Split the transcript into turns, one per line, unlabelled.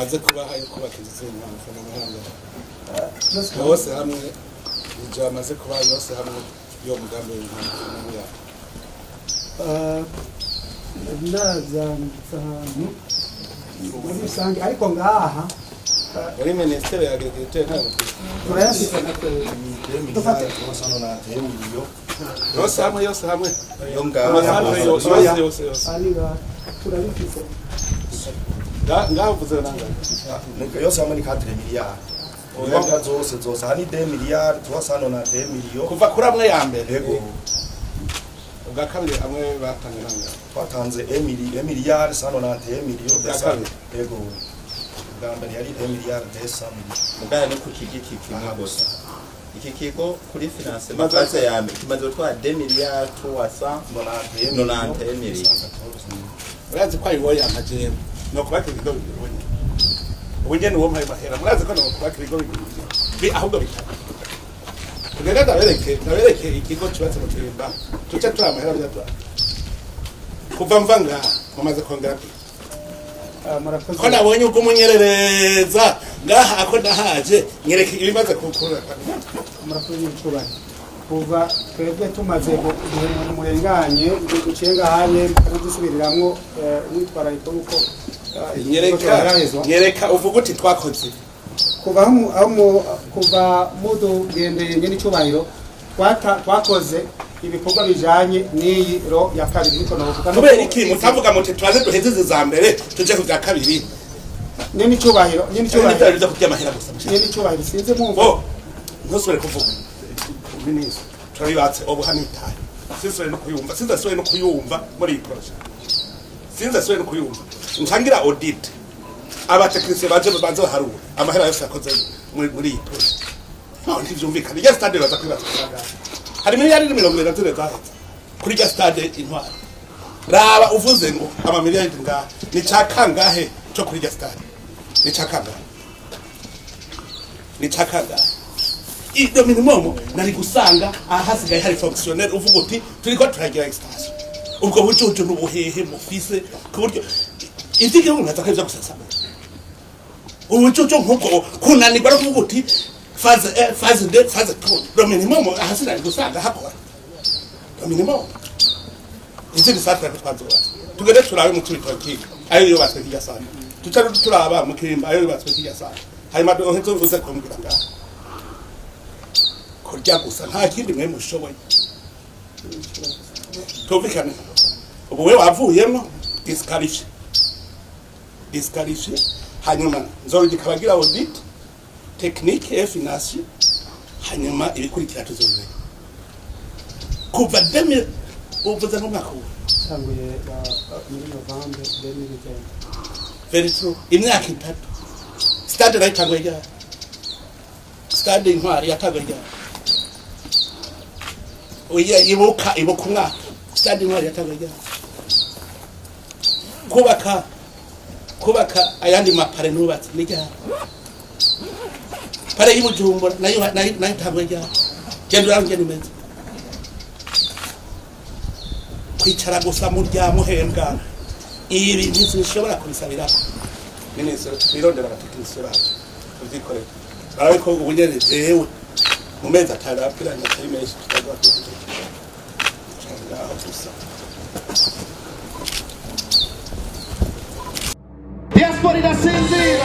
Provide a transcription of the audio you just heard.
amaze kubaha yo kubaka inzu z'intwaro n'amahanga bose hamwe ibyo amaze kubaha yose hamwe yo mugambi w'intwaro n'amahanga
ndazanditse ahantu muri rusange ariko ngaha
muri minisiteri ya agriculture ntabwo
turayafite dufate
yose hamwe yo yose
ari ngaha turabifite
ngaho uvuze nangahe
yose hamwe ni 4 miliyari Oya zose hani 2 miliyari 390 miliyo
kuva kuri amwe ya mbere
yego
ubwa kabiri amwe batanze nangahe
twatanze miliyari 190 miliyo yego ubwa mbere yari 1 miliyari 200 miliyo
mugaya no kukigiki kimwe gusa iki kigo kuri finance maze ya mbere kimaze gutwara 2 miliyari 390 miliyo
urazi ko ayiwo yamaje no kubaka ibigo bibiri ubunye ni wo mpaye mahera murazi ko no kubaka ibigo bibiri ahubwo bitatu tugenda ndabereke ikigo cyubatse mu Kirimba tuca turamahera byatwa kuva mvanga mumaze kongera
murakoze
ko nabonye uko munyerereza ngaha ako ndahaje nyereke ibimaze kukura
murakoze n'icubane kuva twebwe tumaze murenganye ducenga hanye dusubiriramwo witwararika uko
nyereka uvuga uti twakoze
kuva mudugendeye nyene icubahiro twakoze ibikorwa bijanye n'iyi ro ya kabiri niko navuga
kubera iki mutavuga muti turaze duhezeze za mbere tuje ku bya kabiri
nyene icubahiro
biza kurya amahera gusa
nyene icubahiro sinze mwumva
ntusubire kuvuga minisi turabibatse ubu hano itaye sinzasubire no kuyumva muri iyi projet sinzasubire no kuyumva ntangira audit abatekinisiye baje baharura amahera yose yakoze muri iyi projet ntaho ntivyumvikana ya stade baza kwibaza hari miliyari 20 zahetse kuri ya stade intwara raba uvuze ngo ama miliyari ngaha ni cakangahe cyo kuri ya stade ni cakangahe ido minimum nari gusanga ahasigaye hari fonctionnaire uvuga uti turiko turagira extension ubwo bujojo n'ubuhehe mufise ku buryo itike ngo natakaje gusasa ubujojo nk'ubwo kunanirwa no kuvuga uti phase 1 phase 2 phase 3 do minimum ahasigaye gusanga hakora do minimum izindi satra twazora tugende turabe mu twitoki ayo yo batwe kijya sana tutari turaba mu Kirimba ayo batwe kijya sana hanyuma do hezo uze kumbira ngaha kurya gusa nta kindi mwe mushoboye tumvikane ubu we wavuyemo disqualifié hanyuma nzorugika bagira audit technique et financier hanyuma ibikurikira tuzobere kuva 2000 uvuze no mwaka
tanguye muri November 2020
very true imyaka itatu stade right tanguye stade intwari yatagaye oya ibuka umwaka stade intwari yatagaye kubaka ayandi mapare nubatse nijya pare y'Ibujumbura nayo tagwe genda urangye nimeze kwicara gusa muryamo hembwa ibi ntizishobora kubisabira minisitiri twirondera abatekinisiye bacu tuvyikorera ariko ubunyene jewe mu mezi atanu apiranye atari menshi tutagwa
Diaspora da Sinzira